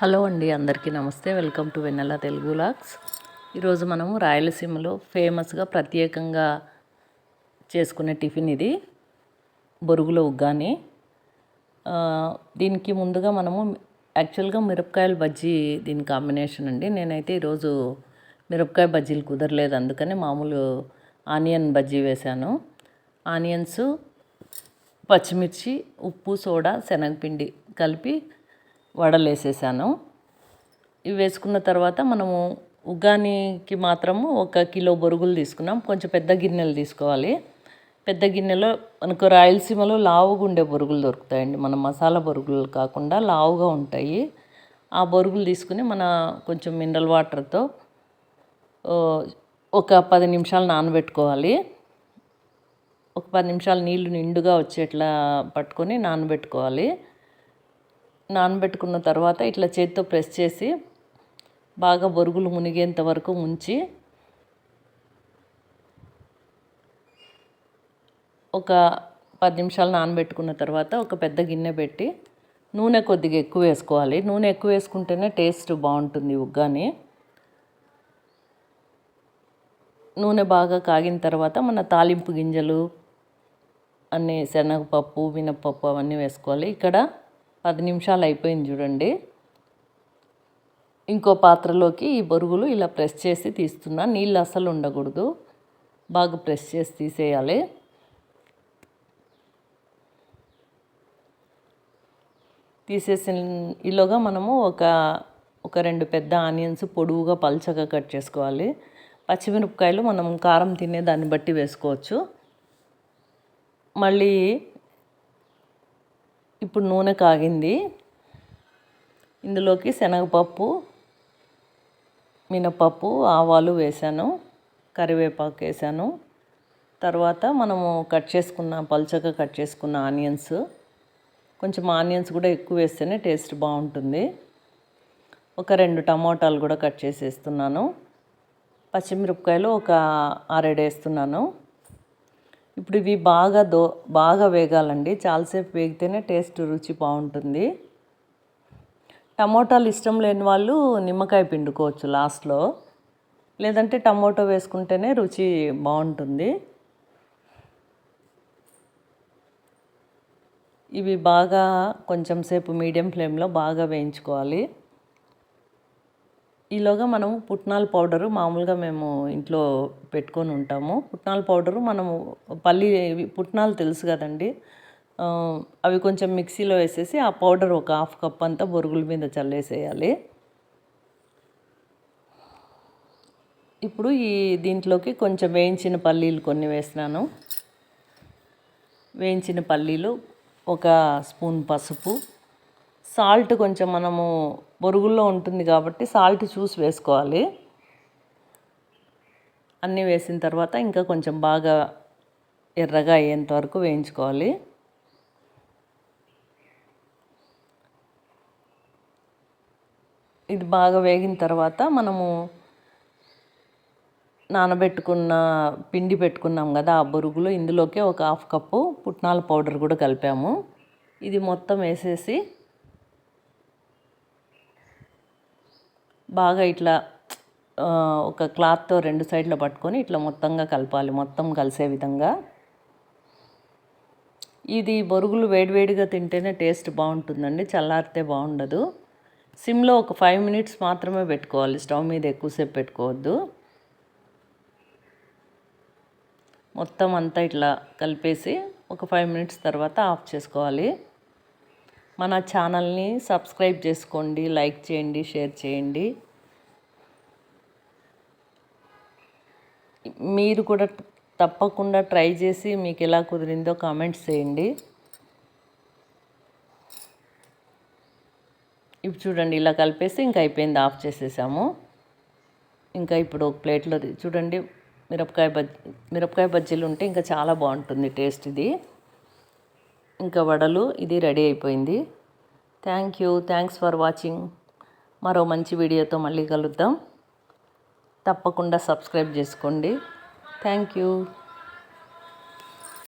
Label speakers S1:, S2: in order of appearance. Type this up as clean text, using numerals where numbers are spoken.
S1: Hello అండి, అందరికీ నమస్తే. Welcome to Vennela Telugu vlogs. ఈరోజు మనము రాయలసీమలో ఫేమస్గా ప్రత్యేకంగా చేసుకునే టిఫిన్ ఇది బొరుగుల ఉగ్గాని. దీనికి ముందుగా మనము యాక్చువల్గా మిరపకాయల బజ్జీ దీని కాంబినేషన్ అండి. నేనైతే ఈరోజు మిరపకాయ బజ్జీలు కుదరలేదు, అందుకని మామూలు ఆనియన్ బజ్జీ వేశాను. ఆనియన్స్, పచ్చిమిర్చి, ఉప్పు, సోడా, శనగపిండి కలిపి వడలు వేసేసాను. ఇవి వేసుకున్న తర్వాత మనము ఉగ్గానికి మాత్రము 1 కిలో బొరుగులు తీసుకున్నాం. కొంచెం పెద్ద గిన్నెలు తీసుకోవాలి. పెద్ద గిన్నెలో మనకు రాయలసీమలో లావుగా ఉండే బొరుగులు దొరుకుతాయండి. మన మసాలా బొరుగులు కాకుండా లావుగా ఉంటాయి. ఆ బొరుగులు తీసుకుని మన కొంచెం మినరల్ వాటర్తో ఒక 10 నిమిషాలు నానబెట్టుకోవాలి. ఒక 10 నిమిషాలు నీళ్లు నిండుగా వచ్చేట్లా పట్టుకొని నానబెట్టుకోవాలి. నానబెట్టుకున్న తర్వాత ఇట్లా చేతితో ప్రెస్ చేసి బాగా బొరుగులు మునిగేంత వరకు ఉంచి ఒక 10 నిమిషాలు నానబెట్టుకున్న తర్వాత ఒక పెద్ద గిన్నె పెట్టి నూనె కొద్దిగా ఎక్కువ వేసుకోవాలి. నూనె ఎక్కువ వేసుకుంటేనే టేస్ట్ బాగుంటుంది ఉగ్గాని. నూనె బాగా కాగిన తర్వాత మన తాలింపు గింజలు అన్నీ, శనగపప్పు, మినపప్పు అవన్నీ వేసుకోవాలి. ఇక్కడ 10 నిమిషాలు అయిపోయింది చూడండి. ఇంకో పాత్రలోకి ఈ బొరుగులు ఇలా ప్రెస్ చేసి తీస్తున్నా. నీళ్ళు అస్సలు ఉండకూడదు, బాగా ప్రెస్ చేసి తీసేయాలి. తీసేసిన ఈలోగా మనము ఒక 2 పెద్ద ఆనియన్స్ పొడవుగా పల్చగా కట్ చేసుకోవాలి. పచ్చిమిరపకాయలు మనం కారం తినే దాన్ని బట్టి వేసుకోవచ్చు. మళ్ళీ ఇప్పుడు నూనె కాగింది. ఇందులోకి శనగపప్పు, మినపప్పు, ఆవాలు వేసాను, కరివేపాకు వేసాను. తర్వాత మనము పల్చగా కట్ చేసుకున్న ఆనియన్స్, కొంచెం ఆనియన్స్ కూడా ఎక్కువ వేస్తేనే టేస్ట్ బాగుంటుంది. ఒక 2 టమోటాలు కూడా కట్ చేసేస్తున్నాను. పచ్చిమిరపకాయలు ఒక 6 వేస్తున్నాను. ఇప్పుడు ఇవి బాగా వేగాలండి. చాలాసేపు వేగితేనే టేస్ట్ రుచి బాగుంటుంది. టమోటాలు ఇష్టం లేని వాళ్ళు నిమ్మకాయ పిండుకోవచ్చు లాస్ట్లో, లేదంటే టమోటో వేసుకుంటేనే రుచి బాగుంటుంది. ఇవి బాగా కొంచెం సేపు మీడియం ఫ్లేమ్లో బాగా వేయించుకోవాలి. ఈలోగా మనము పుట్నాల పౌడరు మామూలుగా మేము ఇంట్లో పెట్టుకొని ఉంటాము. పుట్నాల పౌడరు మనము పుట్నాలు తెలుసు కదండి, అవి కొంచెం మిక్సీలో వేసేసి ఆ పౌడర్ ఒక 1/2 కప్ అంతా బొరుగుల మీద చల్లేసేయాలి. ఇప్పుడు దీంట్లోకి కొంచెం వేయించిన పల్లీలు కొన్ని వేసినాను. వేయించిన పల్లీలు, 1 స్పూన్ పసుపు, సాల్ట్ కొంచెం మనము బొరుగుల్లో ఉంటుంది కాబట్టి సాల్ట్ చూసి వేసుకోవాలి. అన్నీ వేసిన తర్వాత ఇంకా కొంచెం బాగా ఎర్రగా అయ్యేంత వరకు వేయించుకోవాలి. ఇది బాగా వేగిన తర్వాత మనము పిండి పెట్టుకున్నాం కదా ఆ బొరుగులు, ఇందులోకి ఒక 1/2 కప్పు పుట్నాల పౌడర్ కూడా కలిపాము. ఇది మొత్తం వేసేసి బాగా ఇట్లా ఒక క్లాత్తో 2 సైడ్లో పట్టుకొని ఇట్లా మొత్తంగా కలపాలి, మొత్తం కలిసే విధంగా. ఇది బొరుగులు వేడివేడిగా తింటేనే టేస్ట్ బాగుంటుందండి, చల్లారితే బాగుండదు. సిమ్లో ఒక 5 మినిట్స్ మాత్రమే పెట్టుకోవాలి, స్టవ్ మీద ఎక్కువసేపు పెట్టుకోవద్దు. మొత్తం అంతా ఇట్లా కలిపేసి ఒక 5 మినిట్స్ తర్వాత ఆఫ్ చేసుకోవాలి. మన ఛానల్ని సబ్స్క్రైబ్ చేసుకోండి, లైక్ చేయండి, షేర్ చేయండి. మీరు కూడా తప్పకుండా ట్రై చేసి మీకు ఎలా కుదిరిందో కామెంట్స్ చేయండి. ఇప్పుడు చూడండి, ఇలా కలిపేసి ఇంకా అయిపోయింది, ఆఫ్ చేసేసాము. ఇంకా ఇప్పుడు ఒక ప్లేట్లో చూడండి, మిరపకాయ బజ్జీలు ఉంటే ఇంకా చాలా బాగుంటుంది టేస్ట్ ఇది. ఇంకా వడలు, ఇది రెడీ అయిపోయింది. Thanks for watching. మరో మంచి వీడియోతో మళ్ళీ కలుద్దాం. తప్పకుండా సబ్స్క్రైబ్ చేసుకోండి. Thank you.